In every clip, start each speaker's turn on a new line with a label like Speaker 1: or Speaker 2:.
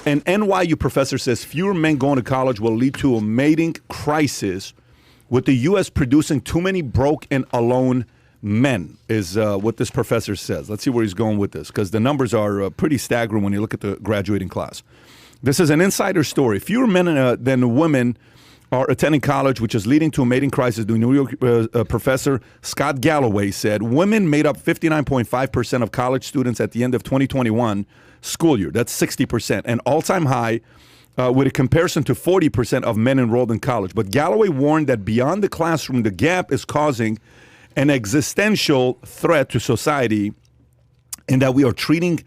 Speaker 1: An NYU professor says fewer men going to college will lead to a mating crisis, with the U.S. producing too many broke and alone men, is what this professor says. Let's see where he's going with this, because the numbers are pretty staggering when you look at the graduating class. This is an insider story. Fewer men than women are attending college, which is leading to a mating crisis. The New York professor Scott Galloway said women made up 59.5% of college students at the end of 2021 school year. That's 60%, an all-time high, with a comparison to 40% of men enrolled in college. But Galloway warned that beyond the classroom, the gap is causing an existential threat to society, and that we are creating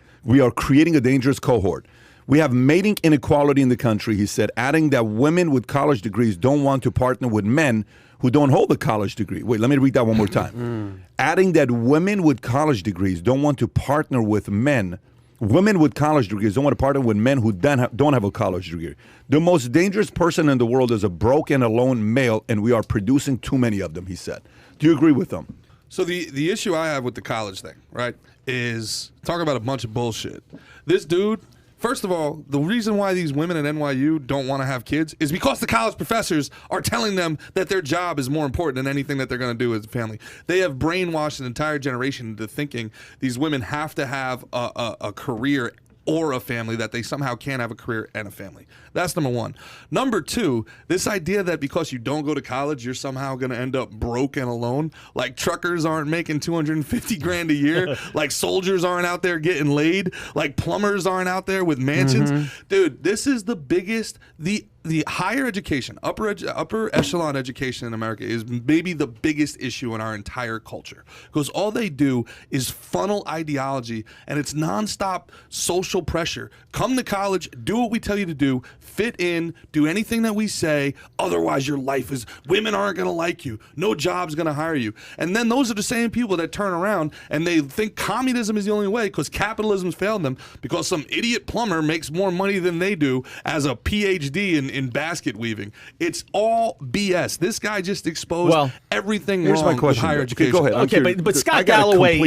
Speaker 1: a dangerous cohort. We have mating inequality in the country, he said, adding that women with college degrees don't want to partner with men who don't hold a college degree. Wait, let me read that one more time. Adding that women with college degrees don't want to partner with men. Women with college degrees don't want to partner with men who don't have a college degree. The most dangerous person in the world is a broke and alone male, and we are producing too many of them, he said. Do you agree with them?
Speaker 2: So the issue I have with the college thing, right, is talking about a bunch of bullshit. This dude, first of all, the reason why these women at NYU don't want to have kids is because the college professors are telling them that their job is more important than anything that they're going to do as a family. They have brainwashed an entire generation into thinking these women have to have a career or a family, that they somehow can't have a career and a family. That's number one. Number two, this idea that because you don't go to college, you're somehow going to end up broke and alone. Like truckers aren't making $250,000 a year. Like soldiers aren't out there getting laid. Like plumbers aren't out there with mansions. Dude, this is the biggest, the higher education, upper echelon education in America is maybe the biggest issue in our entire culture, because all they do is funnel ideology, and it's nonstop social pressure. Come to college, do what we tell you to do, fit in, do anything that we say, otherwise your life is, women aren't going to like you, no job's going to hire you. And then those are the same people that turn around and they think communism is the only way because capitalism's failed them, because some idiot plumber makes more money than they do as a PhD in basket weaving. It's all BS. This guy just exposed everything
Speaker 1: here's
Speaker 2: wrong
Speaker 1: my question.
Speaker 2: with higher education.
Speaker 1: Go ahead.
Speaker 3: Okay, but Scott Galloway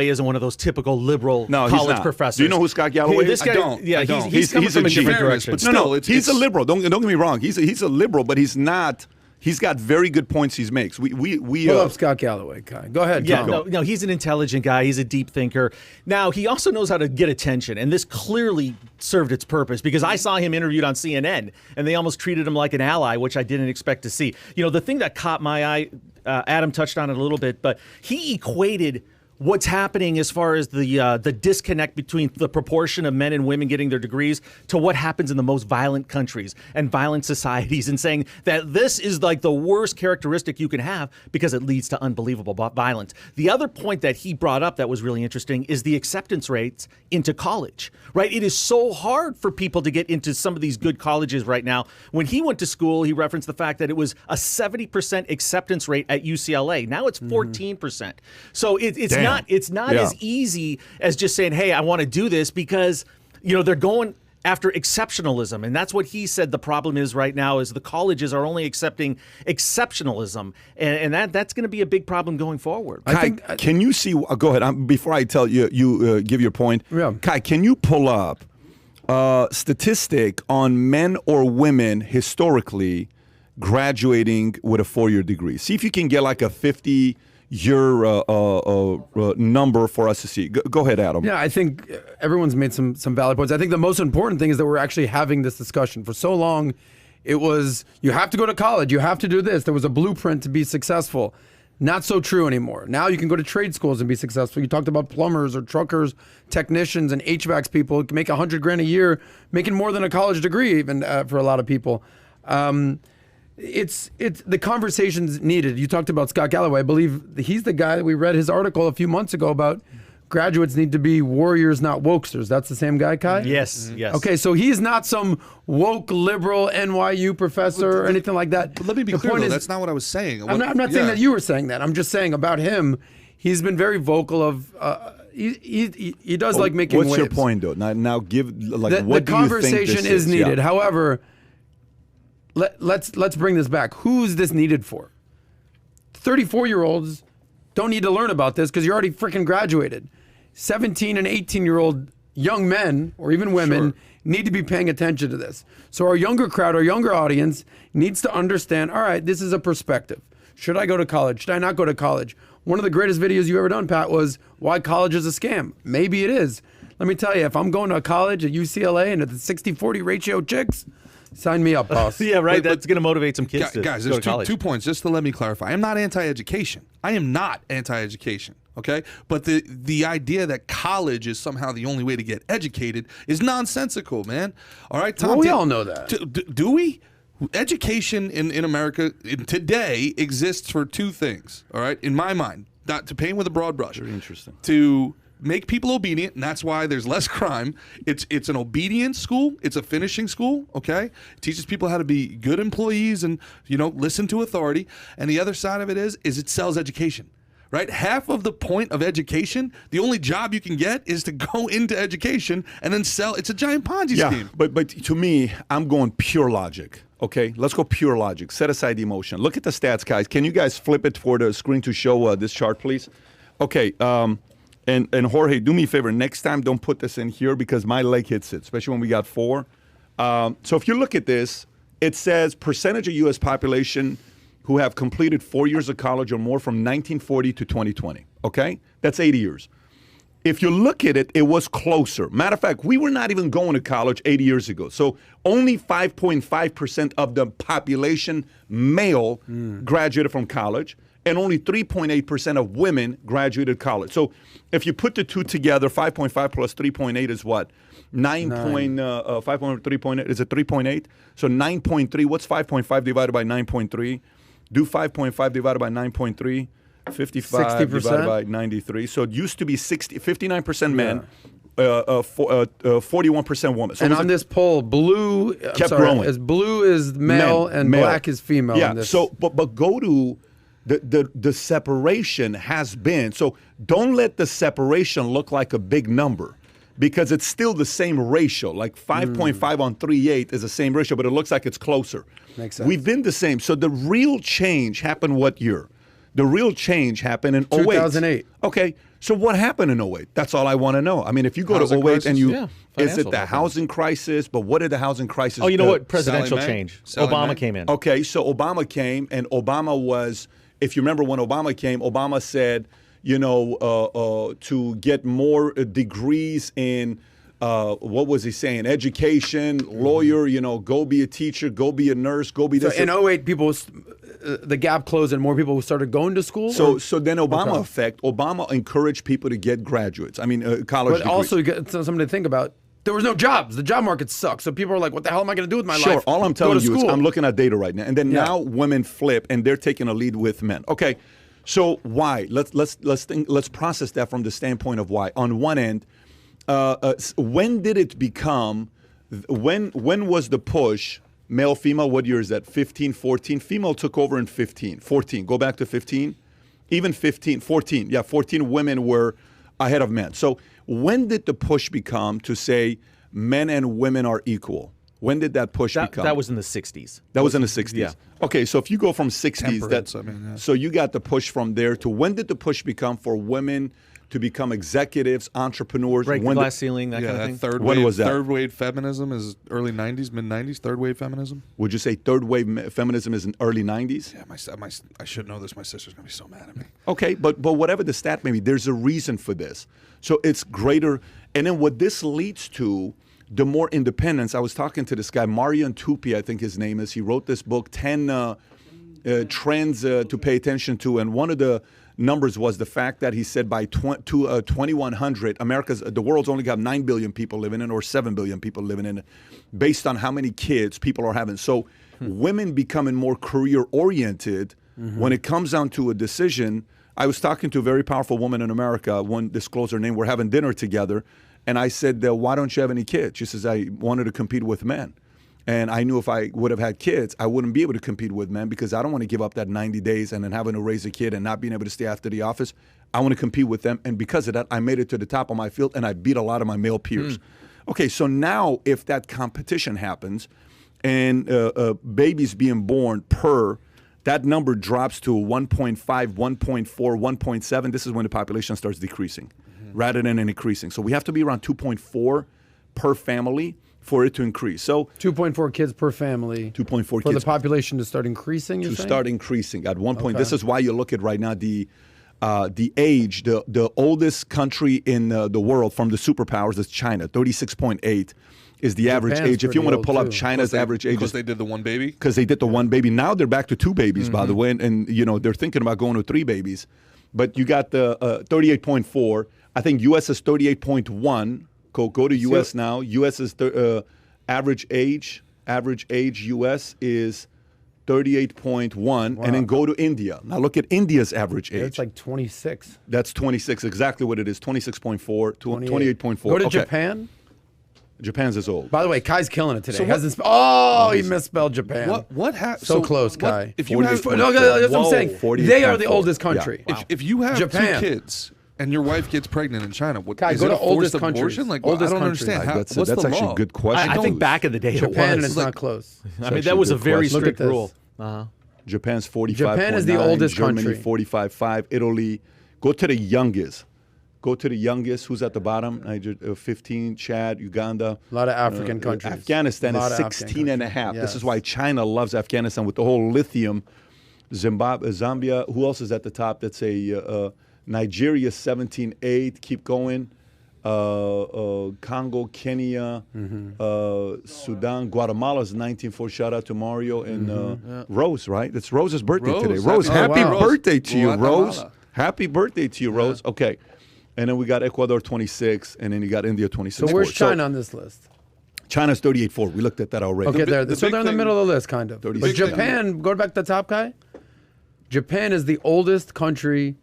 Speaker 3: isn't one of those typical liberal college professors.
Speaker 1: Do you know who Scott Galloway is?
Speaker 2: I don't.
Speaker 3: Yeah,
Speaker 2: I don't.
Speaker 3: He's coming from a different direction.
Speaker 2: But still,
Speaker 1: he's a liberal. Don't get me wrong. He's a liberal, but he's not. He's got very good points he makes. We
Speaker 4: love Scott Galloway, Kai. Go ahead, Tom.
Speaker 3: Yeah, no, he's an intelligent guy. He's a deep thinker. Now, he also knows how to get attention, and this clearly served its purpose, because I saw him interviewed on CNN, and they almost treated him like an ally, which I didn't expect to see. You know, the thing that caught my eye, Adam touched on it a little bit, but he equated what's happening as far as the disconnect between the proportion of men and women getting their degrees to what happens in the most violent countries and violent societies, and saying that this is like the worst characteristic you can have because it leads to unbelievable violence. The other point that he brought up that was really interesting is the acceptance rates into college, right? It is so hard for people to get into some of these good colleges right now. When he went to school, he referenced the fact that it was a 70% acceptance rate at UCLA. Now it's 14%. So it's not as easy as just saying, hey, I want to do this, because, you know, they're going after exceptionalism. And that's what he said the problem is right now, is the colleges are only accepting exceptionalism. And that's going to be a big problem going forward.
Speaker 1: Kai, can you see, go ahead, before I tell you give your point.
Speaker 4: Yeah.
Speaker 1: Kai, can you pull up a statistic on men or women historically graduating with a 4-year degree? See if you can get like a 50 your number for us to see. Go ahead, Adam.
Speaker 4: Yeah, I think everyone's made some valid points. I think the most important thing is that we're actually having this discussion. For so long, it was, you have to go to college, you have to do this. There was a blueprint to be successful. Not so true anymore. Now you can go to trade schools and be successful. You talked about plumbers or truckers, technicians, and HVAC people who can make $100,000 a year, making more than a college degree even for a lot of people. It's the conversation's needed. You talked about Scott Galloway. I believe he's the guy that we read his article a few months ago about graduates need to be warriors, not wokesters. That's the same guy, Kai?
Speaker 3: Yes, yes.
Speaker 4: Okay, so he's not some woke liberal NYU professor or anything like that.
Speaker 2: But let me be clear, though, that's not what I was saying.
Speaker 4: I'm not saying that you were saying that. I'm just saying about him, he's been very vocal of... He does like making
Speaker 1: what's
Speaker 4: waves.
Speaker 1: What's your point, though? Now give, like, what
Speaker 4: the
Speaker 1: do you think this
Speaker 4: conversation is needed.
Speaker 1: Yeah.
Speaker 4: However... Let's bring this back. Who's this needed for? 34-year-olds don't need to learn about this because you're already freaking graduated. 17 and 18-year-old young men or even women need to be paying attention to this. So our younger crowd, our younger audience needs to understand, all right, this is a perspective. Should I go to college? Should I not go to college? One of the greatest videos you ever done, Pat, was why college is a scam. Maybe it is. Let me tell you, if I'm going to a college at UCLA and at the 60-40 ratio chicks, sign me up, boss.
Speaker 3: Yeah, right. That's going to motivate some kids to
Speaker 2: guys,
Speaker 3: go
Speaker 2: there's
Speaker 3: to college.
Speaker 2: two points just to let me clarify. I'm not anti-education. I am not anti-education. Okay, but the idea that college is somehow the only way to get educated is nonsensical, man. All right, Tom.
Speaker 4: Well, we all know that.
Speaker 2: Do we? Education in America today exists for two things. All right, in my mind, not to paint with a broad brush.
Speaker 1: Very interesting.
Speaker 2: To make people obedient, and that's why there's less crime. It's an obedience school. It's a finishing school. Okay, it teaches people how to be good employees and listen to authority. And the other side of it is it sells education. Right? Half of the point of education, the only job you can get is to go into education and then sell. It's a giant Ponzi scheme.
Speaker 1: But to me, I'm going pure logic. Okay, let's go pure logic. Set aside the emotion. Look at the stats, guys. Can you guys flip it for the screen to show this chart, please? Okay, and Jorge, do me a favor. Next time, don't put this in here because my leg hits it, especially when we got 4. So if you look at this, it says percentage of U.S. population who have completed 4 years of college or more from 1940 to 2020, okay? That's 80 years. If you look at it, it was closer. Matter of fact, we were not even going to college 80 years ago. So only 5.5% of the population male graduated from college, and only 3.8% of women graduated college. So if you put the two together, 5.5 plus 3.8 is what? 5.3.8, is it 3.8? So 9.3, what's 5.5 divided by 9.3? Do 5.5 divided by 9.3, 55
Speaker 4: 60%?
Speaker 1: divided by 93. So it used to be 59% men, 41% women. So
Speaker 4: and on this poll, blue
Speaker 1: growing.
Speaker 4: Blue is male and
Speaker 1: male.
Speaker 4: black is female.
Speaker 1: Yeah.
Speaker 4: In this.
Speaker 1: So, but go to the separation has been. So don't let the separation look like a big number, because it's still the same ratio. Like 5.5 on 3.8 is the same ratio, but it looks like it's closer.
Speaker 4: Makes sense.
Speaker 1: We've been the same. So the real change happened what year? The real change happened in 08.
Speaker 4: 2008.
Speaker 1: Okay. So what happened in 08? That's all I want to know. I mean, if you go
Speaker 2: Housing
Speaker 1: to 08
Speaker 2: crisis?
Speaker 1: and you,
Speaker 3: Yeah,
Speaker 1: is it
Speaker 3: financial.
Speaker 1: the housing crisis? But what did the housing crisis
Speaker 3: Oh, you know
Speaker 1: do?
Speaker 3: what? Presidential
Speaker 2: Sally Mae?
Speaker 3: change.
Speaker 2: Sally
Speaker 3: Obama
Speaker 2: Mae?
Speaker 3: came in.
Speaker 1: Okay, so Obama came, and Obama was, if you remember when Obama came, Obama said, to get more degrees in, what was he saying? Education, lawyer, go be a teacher, go be a nurse, go be this.
Speaker 4: So in 08, people, the gap closed and more people started going to school?
Speaker 1: So then Obama effect, Obama encouraged people to get graduates. I mean, college
Speaker 4: But
Speaker 1: degrees.
Speaker 4: also, you get something to think about. There was no jobs. The job market sucks. So people are like, what the hell am I going to do with my life?
Speaker 1: Sure, all I'm telling
Speaker 4: Go to
Speaker 1: you is
Speaker 4: school.
Speaker 1: I'm looking at data right now. And then now women flip, and they're taking a lead with men. Okay, so why? Let's process that from the standpoint of why. On one end, when did it become, when was the push, male, female, what year is that? 15, 14? Female took over in 15, 14. Go back to 15. Even 15, 14. Yeah, 14 women were ahead of men. So when did the push become to say men and women are equal? When did that push become?
Speaker 3: That was in the 60s.
Speaker 1: That was in the 60s.
Speaker 3: Yeah.
Speaker 1: Okay, so if you go from 60s,
Speaker 2: Temperance,
Speaker 1: that,
Speaker 2: I mean, yeah.
Speaker 1: so you got the push from there to when did the push become for women to become executives, entrepreneurs?
Speaker 3: Break the
Speaker 1: When
Speaker 3: glass ceiling, that
Speaker 2: Yeah,
Speaker 3: kind of
Speaker 2: that
Speaker 3: thing.
Speaker 2: third
Speaker 1: When
Speaker 2: wave,
Speaker 1: was that?
Speaker 2: Third wave feminism is early 90s, mid 90s. Third wave feminism.
Speaker 1: Would you say third wave feminism is in early 90s?
Speaker 2: Yeah, I should know this. My sister's gonna be so mad at me.
Speaker 1: Okay, but whatever the stat may be, there's a reason for this. So it's greater. And then what this leads to, the more independence. I was talking to this guy, Marian Tupi, I think his name is. He wrote this book, 10 Trends to Pay Attention to. And one of the numbers was the fact that he said by 2100, the world's only got 9 billion people living in, or 7 billion people living in it, based on how many kids people are having. So women becoming more career-oriented when it comes down to a decision. I was talking to a very powerful woman in America, won't disclose her name. We're having dinner together. And I said, why don't you have any kids? She says, I wanted to compete with men. And I knew if I would have had kids, I wouldn't be able to compete with men, because I don't want to give up that 90 days and then having to raise a kid and not being able to stay after the office. I want to compete with them. And because of that, I made it to the top of my field, and I beat a lot of my male peers. Okay, so now if that competition happens and babies being born that number drops to 1.5, 1.4, 1.7. This is when the population starts decreasing. rather than increasing. So we have to be around 2.4 per family for it to increase. So
Speaker 4: 2.4 kids per family.
Speaker 1: 2.4
Speaker 4: for
Speaker 1: kids
Speaker 4: the population to start increasing.
Speaker 1: To start increasing at one point. This is why you look at right now the age, the oldest country in the world from the superpowers is China. 36.8 is the average age. If you want to pull up China's average age,
Speaker 2: because they did the one baby.
Speaker 1: Because they did the one baby. Now they're back to two babies, by the way, and you know they're thinking about going to three babies. But you got the 38.4. I think U.S. is 38.1. Go to U.S. now. U.S. is average age. Average age U.S. is 38.1, and then go to India. Now look at India's average age.
Speaker 4: It's like 26.
Speaker 1: That's 26, exactly what it is. 26.4, 28.4.
Speaker 4: Go to Japan.
Speaker 1: Japan's is old.
Speaker 4: By the way, Kai's killing it today.
Speaker 2: So
Speaker 4: He misspelled Japan.
Speaker 2: What happened?
Speaker 4: So close, Kai.
Speaker 2: If you have,
Speaker 4: No, that's what I'm saying. They are the oldest country.
Speaker 1: Yeah. Wow.
Speaker 2: if you have
Speaker 4: Japan.
Speaker 2: 2 kids and your wife gets pregnant in China, what
Speaker 4: Kai,
Speaker 2: is
Speaker 4: go
Speaker 2: it
Speaker 4: to
Speaker 2: a forced
Speaker 4: oldest countries.
Speaker 2: abortion? Like,
Speaker 4: Oldest
Speaker 2: I don't
Speaker 4: countries.
Speaker 2: understand.
Speaker 1: That's
Speaker 2: What's the
Speaker 1: actually
Speaker 2: law?
Speaker 1: a good question.
Speaker 3: I think back in the day
Speaker 4: Japan,
Speaker 3: it
Speaker 4: and
Speaker 3: was.
Speaker 4: it's not close.
Speaker 3: I mean, that was a very
Speaker 1: Look
Speaker 3: strict
Speaker 4: at this.
Speaker 3: rule.
Speaker 1: Japan's 45.9.
Speaker 4: Japan is the oldest
Speaker 1: Germany,
Speaker 4: country.
Speaker 1: 45.5. Italy. Go to the youngest. Go to the youngest. Who's at the bottom? Niger, 15. Chad, Uganda.
Speaker 4: A lot of African countries.
Speaker 1: Afghanistan
Speaker 4: A lot
Speaker 1: is
Speaker 4: of African
Speaker 1: 16 and a
Speaker 4: countries.
Speaker 1: half. This
Speaker 4: Yes.
Speaker 1: is why China loves Afghanistan with the whole lithium. Zimbabwe, Zambia. Who else is at the top? That's a Nigeria 17.8. Keep going. Congo, Kenya, Sudan, Guatemala is 19.4. Shout out to Mario and Rose, right? It's Rose's birthday
Speaker 2: Rose.
Speaker 1: today. Rose, happy
Speaker 4: wow.
Speaker 1: birthday to you,
Speaker 2: Guatemala.
Speaker 1: Rose. Happy birthday to you, Rose. Okay. And then we got Ecuador 26, and then you got India 26.
Speaker 4: So where's China on this list?
Speaker 1: China's 38.4. We looked at that already.
Speaker 4: Okay,
Speaker 2: the
Speaker 4: so
Speaker 2: big
Speaker 4: they're in the
Speaker 2: thing-
Speaker 4: middle of the list, kind of. But
Speaker 1: 36.
Speaker 4: Japan, go back to the top, Kai. Japan is the oldest country,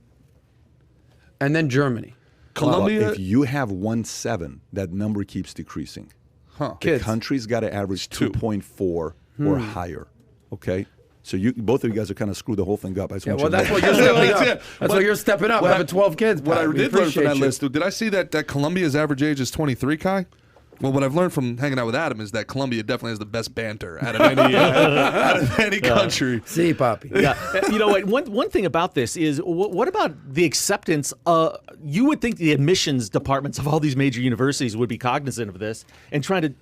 Speaker 4: and then Germany.
Speaker 2: Colombia.
Speaker 1: Well, if you have 1.7, that number keeps decreasing.
Speaker 2: Huh.
Speaker 1: The
Speaker 4: Kids.
Speaker 1: country's got to average
Speaker 2: 2.
Speaker 1: 2.4 or higher. Okay? So both of you guys are kind of screwed the whole thing up. I just want
Speaker 4: Well,
Speaker 1: you to
Speaker 4: that's
Speaker 1: know.
Speaker 4: what you're stepping up.
Speaker 2: Yeah.
Speaker 4: That's what you're stepping up. Having 12 kids.
Speaker 2: What I
Speaker 4: Pat. We
Speaker 2: did learn from
Speaker 4: appreciate
Speaker 2: that
Speaker 4: you.
Speaker 2: list, did I see that Colombia's average age is 23, Kai? Well, what I've learned from hanging out with Adam is that Colombia definitely has the best banter out of any country.
Speaker 4: See, Poppy.
Speaker 3: Yeah, you know what? One thing about this is, what about the acceptance? You would think the admissions departments of all these major universities would be cognizant of this and trying to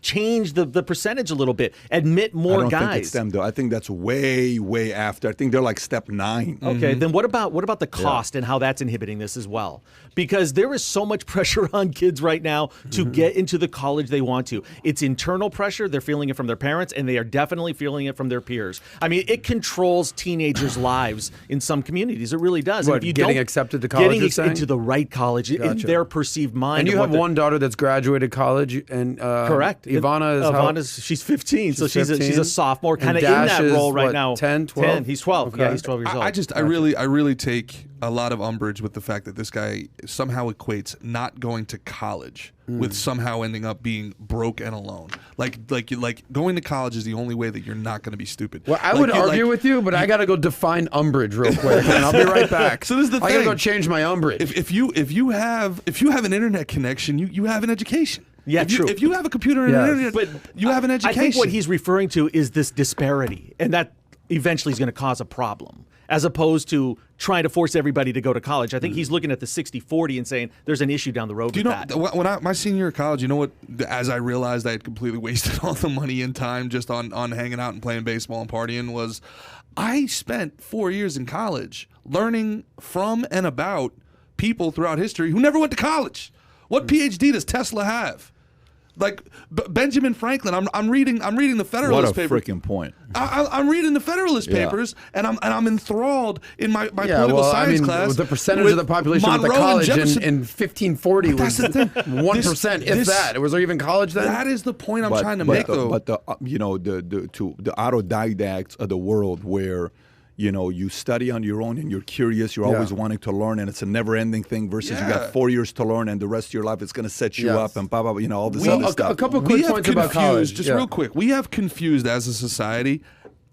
Speaker 3: change the percentage a little bit, admit more
Speaker 1: I don't
Speaker 3: guys.
Speaker 1: think it's them, though. I think that's way, way after. I think they're like step 9.
Speaker 3: Okay, then what about the cost and how that's inhibiting this as well? Because there is so much pressure on kids right now to get into the college they want to. It's internal pressure. They're feeling it from their parents, and they are definitely feeling it from their peers. I mean, it controls teenagers' lives in some communities. It really does.
Speaker 4: What,
Speaker 3: And if you
Speaker 4: getting
Speaker 3: don't-
Speaker 4: accepted to college,
Speaker 3: getting
Speaker 4: you're saying?
Speaker 3: into the right college in
Speaker 4: Gotcha.
Speaker 3: their perceived mind.
Speaker 4: And you
Speaker 3: of
Speaker 4: have
Speaker 3: what the-
Speaker 4: one daughter that's graduated college, and
Speaker 3: Correct.
Speaker 4: Ivana is how-
Speaker 3: Ivana's she's 15, so she's
Speaker 4: 15.
Speaker 3: a sophomore,
Speaker 4: And
Speaker 3: kind of in
Speaker 4: Dash
Speaker 3: that
Speaker 4: is
Speaker 3: role right
Speaker 4: what,
Speaker 3: now.
Speaker 4: 10, 12?
Speaker 3: 10. He's 12.
Speaker 4: Okay.
Speaker 3: Yeah, he's 12 years old.
Speaker 2: I really take a lot of umbrage with the fact that this guy somehow equates not going to college with somehow ending up being broke and alone. Like going to college is the only way that you're not going to be stupid.
Speaker 4: Well, I would argue with you, but I got to go define umbrage real quick, and I'll be right back.
Speaker 2: So this is the
Speaker 4: I got to
Speaker 2: thing.
Speaker 4: go change my umbrage.
Speaker 2: If you have an internet connection, you have an education.
Speaker 3: Yeah,
Speaker 2: true. If you have a computer and an internet,
Speaker 3: But
Speaker 2: you have an education.
Speaker 3: I think what he's referring to is this disparity, and that eventually is going to cause a problem, as opposed to trying to force everybody to go to college. I think he's looking at the 60-40 and saying there's an issue down the road
Speaker 2: Do you
Speaker 3: with
Speaker 2: know
Speaker 3: that.
Speaker 2: when my senior year of college? You know what? As I realized I had completely wasted all the money and time just on hanging out and playing baseball and partying, was I spent 4 years in college learning from and about people throughout history who never went to college. What PhD does Tesla have? Like Benjamin Franklin, I'm reading the Federalist
Speaker 1: What a
Speaker 2: Papers.
Speaker 1: freaking point.
Speaker 2: I'm reading the Federalist Papers, and I'm enthralled in my
Speaker 4: yeah,
Speaker 2: political
Speaker 4: well,
Speaker 2: science
Speaker 4: I mean,
Speaker 2: class.
Speaker 4: the percentage
Speaker 2: with
Speaker 4: of the population with the
Speaker 2: Monroe and
Speaker 4: college
Speaker 2: Jefferson.
Speaker 4: in 1540 was
Speaker 2: That's the thing.
Speaker 4: 1%, if
Speaker 2: This-
Speaker 4: that. Was there even college then?
Speaker 2: That is the point I'm trying to make, though.
Speaker 1: But the autodidacts of the world where you study on your own and you're curious, you're always wanting to learn, and it's a never-ending thing. Versus you
Speaker 2: Yeah.
Speaker 1: got 4 years to learn, and the rest of your life it's going to set you
Speaker 4: Yes.
Speaker 1: up and blah blah blah. All this
Speaker 2: We-
Speaker 1: other
Speaker 2: a
Speaker 1: stuff.
Speaker 4: A couple
Speaker 2: we
Speaker 4: quick
Speaker 2: have
Speaker 4: points about
Speaker 2: confused,
Speaker 4: college.
Speaker 2: just
Speaker 4: Yeah.
Speaker 2: real quick, we have confused as a society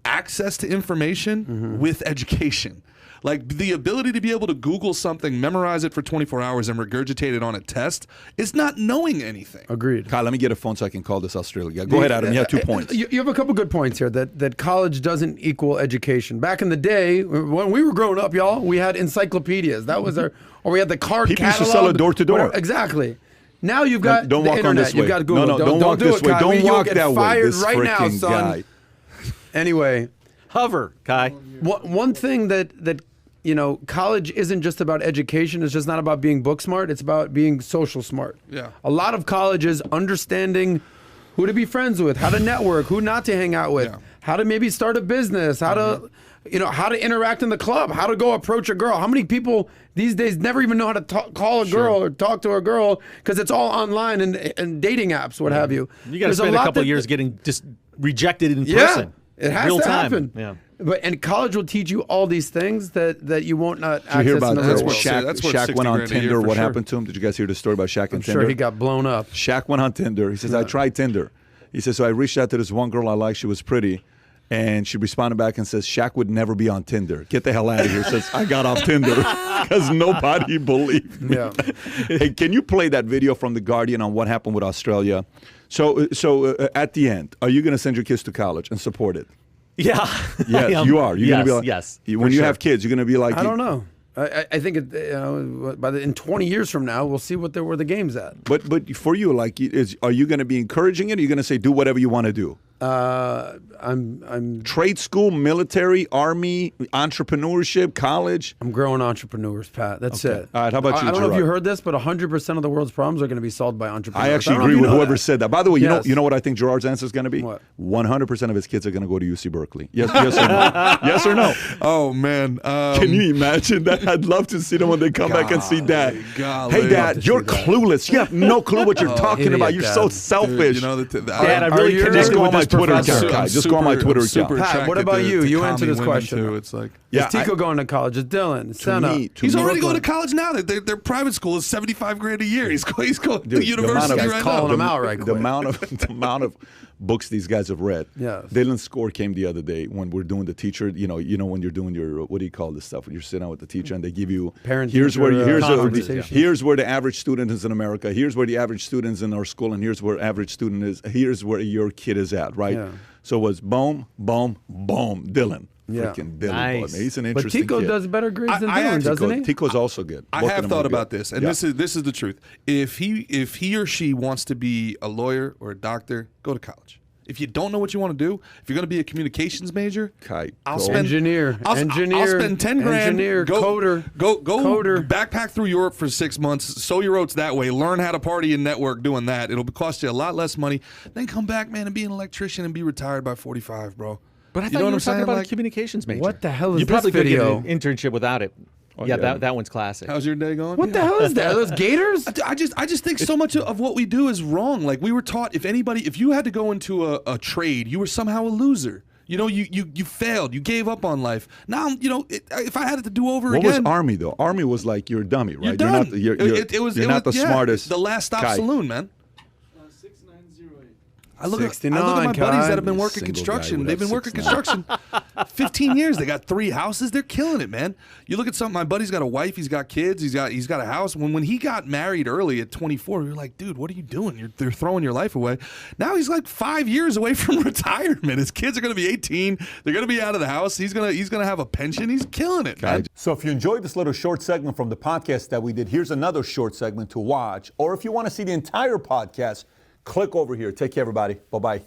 Speaker 2: access to information with education. Like the ability to be able to Google something, memorize it for 24 hours, and regurgitate it on a test is not knowing anything.
Speaker 4: Agreed.
Speaker 1: Kyle, let me get a phone so I can call this Australia. Go ahead, Adam. You have 2 points.
Speaker 4: You have a couple good points here that college doesn't equal education. Back in the day, when we were growing up, y'all, we had encyclopedias. That was our, or we had the card
Speaker 1: People
Speaker 4: catalog.
Speaker 1: used to sell it door to door.
Speaker 4: Exactly. Now you've got
Speaker 1: Don't
Speaker 4: the
Speaker 1: walk
Speaker 4: internet.
Speaker 1: on this way.
Speaker 4: You've got Google.
Speaker 1: No,
Speaker 4: don't
Speaker 1: walk
Speaker 4: do
Speaker 1: this
Speaker 4: it,
Speaker 1: way.
Speaker 4: Kai.
Speaker 1: Don't
Speaker 4: You'll
Speaker 1: walk
Speaker 4: get
Speaker 1: that way.
Speaker 4: fired
Speaker 1: This
Speaker 4: right now,
Speaker 1: freaking
Speaker 4: son.
Speaker 1: guy.
Speaker 4: Anyway,
Speaker 3: Hover, Kai.
Speaker 4: one thing that college isn't just about education. It's just not about being book smart. It's about being social smart.
Speaker 2: Yeah.
Speaker 4: A lot of college is understanding who to be friends with, how to network, who not to hang out with, how to maybe start a business, how to how to interact in the club, how to go approach a girl. How many people these days never even know how to call a girl or talk to a girl because it's all online and dating apps, what have you.
Speaker 3: You got to spend a couple of years getting just rejected in person.
Speaker 4: It has
Speaker 3: Real
Speaker 4: to
Speaker 3: time.
Speaker 4: happen.
Speaker 3: Yeah.
Speaker 4: And college will teach you all these things that you won't not
Speaker 1: Did you
Speaker 4: access
Speaker 1: hear about
Speaker 4: in the
Speaker 2: That's
Speaker 4: real
Speaker 2: what
Speaker 4: world.
Speaker 2: Shaq-
Speaker 1: Shaq went on
Speaker 2: $60,000 a year
Speaker 1: Tinder?
Speaker 2: for
Speaker 1: What
Speaker 2: sure.
Speaker 1: happened to him? Did you guys hear the story about Shaq and
Speaker 4: I'm
Speaker 1: Tinder?
Speaker 4: sure he got blown up.
Speaker 1: Shaq went on Tinder. He says, I tried Tinder. He says, so I reached out to this one girl I liked. She was pretty. And she responded back and says, Shaq would never be on Tinder. Get the hell out of here. Says, I got off Tinder because nobody believed me.
Speaker 4: Yeah.
Speaker 1: Hey, can you play that video from The Guardian on what happened with Australia? So at the end, are you going to send your kids to college and support it?
Speaker 3: Yeah.
Speaker 1: Yes, you are. You're
Speaker 3: yes,
Speaker 1: going to be like,
Speaker 3: yes.
Speaker 1: When you have kids, you're going to be like,
Speaker 4: I don't know. I think in 20 years from now, we'll see where the game's at.
Speaker 1: But for you, like, are you going to be encouraging it? Or are you going to say, do whatever you want to do?
Speaker 4: I'm
Speaker 1: Trade school, military, army, entrepreneurship, college.
Speaker 4: I'm growing entrepreneurs, Pat. That's it.
Speaker 1: All right, how about you,
Speaker 4: I don't know if
Speaker 1: Gerard?
Speaker 4: you heard this, but 100% of the world's problems are going to be solved by entrepreneurs.
Speaker 1: I actually
Speaker 4: don't know
Speaker 1: agree
Speaker 4: if you
Speaker 1: with
Speaker 4: know
Speaker 1: whoever
Speaker 4: that.
Speaker 1: said that. By the way,
Speaker 4: Yes.
Speaker 1: you know what I think Gerard's answer is going to be?
Speaker 4: What?
Speaker 1: 100% of his kids are going to go to UC Berkeley. Yes or no? Yes or no?
Speaker 2: Oh man,
Speaker 1: Can you imagine that? I'd love to see them when they come back and see Dad.
Speaker 2: golly.
Speaker 1: Hey,
Speaker 2: Love
Speaker 1: Dad,
Speaker 4: to
Speaker 1: you're
Speaker 4: see that.
Speaker 1: clueless. You have no clue what you're talking
Speaker 4: idiot,
Speaker 1: about. You're
Speaker 4: Dad.
Speaker 1: so
Speaker 4: Dude,
Speaker 1: selfish.
Speaker 2: You know,
Speaker 3: Dad, I
Speaker 4: Are
Speaker 3: really
Speaker 4: you-
Speaker 3: connected
Speaker 1: Just go
Speaker 3: with
Speaker 1: on my
Speaker 3: this
Speaker 1: Twitter
Speaker 3: professor.
Speaker 1: account, Kai. Just go on my Twitter account.
Speaker 4: Pat, what about you? You went to this question.
Speaker 2: Too. It's like
Speaker 1: Yeah,
Speaker 4: Is Tico going to college? Is Dylan?
Speaker 1: to
Speaker 4: Senna?
Speaker 1: me,
Speaker 2: he's already
Speaker 4: Brooklyn.
Speaker 2: going to college now. Their private school is $75,000 a year. He's going
Speaker 1: Dude,
Speaker 2: to university
Speaker 4: guy's
Speaker 2: right
Speaker 4: calling
Speaker 2: now.
Speaker 4: him out right
Speaker 1: the
Speaker 4: quick.
Speaker 1: amount of books these guys have read.
Speaker 4: Yes.
Speaker 1: Dylan's score came the other day when we're doing the teacher. You know when you're doing your what do you call this stuff? When you're sitting down with the teacher and they give you here's
Speaker 4: Parent-teacher, conversations.
Speaker 1: here's where the average student is in America. Here's where the average student is in our school, and here's where average student is. Here's where your kid is at. Right.
Speaker 4: Yeah.
Speaker 1: So it was boom, boom, boom. Dylan.
Speaker 4: Yeah.
Speaker 1: Freaking Dylan.
Speaker 3: Nice.
Speaker 1: Boy, man. He's an
Speaker 4: But
Speaker 1: interesting
Speaker 4: Tico
Speaker 1: kid.
Speaker 4: does better grades than
Speaker 2: I
Speaker 4: Dylan,
Speaker 2: actually
Speaker 4: doesn't he?
Speaker 1: Tico's also good.
Speaker 2: I
Speaker 1: Both of
Speaker 2: have
Speaker 1: them
Speaker 2: thought
Speaker 1: are
Speaker 2: about
Speaker 1: good.
Speaker 2: this, and
Speaker 1: Yeah.
Speaker 2: this is the truth. If he or she wants to be a lawyer or a doctor, go to college. If you don't know what you want to do, if you're going to be a communications major,
Speaker 1: Kai,
Speaker 2: I'll
Speaker 1: go.
Speaker 2: spend
Speaker 4: Engineer,
Speaker 2: I'll spend 10 grand.
Speaker 4: engineer,
Speaker 2: go,
Speaker 4: coder,
Speaker 2: Go
Speaker 4: coder.
Speaker 2: backpack through Europe for 6 months. Sow your oats that way. Learn how to party and network doing that. It'll cost you a lot less money. Then come back, man, and be an electrician and be retired by 45, bro.
Speaker 3: But I thought
Speaker 2: know
Speaker 3: you
Speaker 2: what
Speaker 3: were
Speaker 2: I'm
Speaker 3: talking
Speaker 2: saying?
Speaker 3: about
Speaker 2: Like,
Speaker 3: a communications major.
Speaker 4: What the hell is
Speaker 3: You
Speaker 4: this
Speaker 3: probably could
Speaker 4: video?
Speaker 3: get an internship without it. Yeah,
Speaker 1: yeah.
Speaker 3: that one's classic.
Speaker 2: how's your day going?
Speaker 4: What the hell is that? Are those gators?
Speaker 2: I just think so much of what we do is wrong. Like we were taught, if you had to go into a trade, you were somehow a loser. You know, you failed. You gave up on life. Now, if I had it to do over
Speaker 1: What
Speaker 2: again,
Speaker 1: was Army though? Army was like you're a dummy, right?
Speaker 2: you're done.
Speaker 1: not, you're not the smartest.
Speaker 2: The last stop
Speaker 1: Kai.
Speaker 2: saloon, man.
Speaker 5: 6908.
Speaker 2: I look at
Speaker 4: 69,
Speaker 2: my buddies
Speaker 4: Kai.
Speaker 2: that have been working
Speaker 1: Single guy
Speaker 2: construction.
Speaker 1: would
Speaker 2: They've
Speaker 1: have
Speaker 2: been working
Speaker 1: 69.
Speaker 2: construction 15 years. They got 3 houses. They're killing it, man. You look at some. My buddy's got a wife. He's got kids. He's got a house. When he got married early at 24, you're like, dude, what are you doing? They're throwing your life away. Now he's like 5 years away from retirement. His kids are going to be 18. They're going to be out of the house. He's gonna have a pension. He's killing it, man.
Speaker 1: So if you enjoyed this little short segment from the podcast that we did, here's another short segment to watch. Or if you want to see the entire podcast, click over here. Take care, everybody. Bye-bye.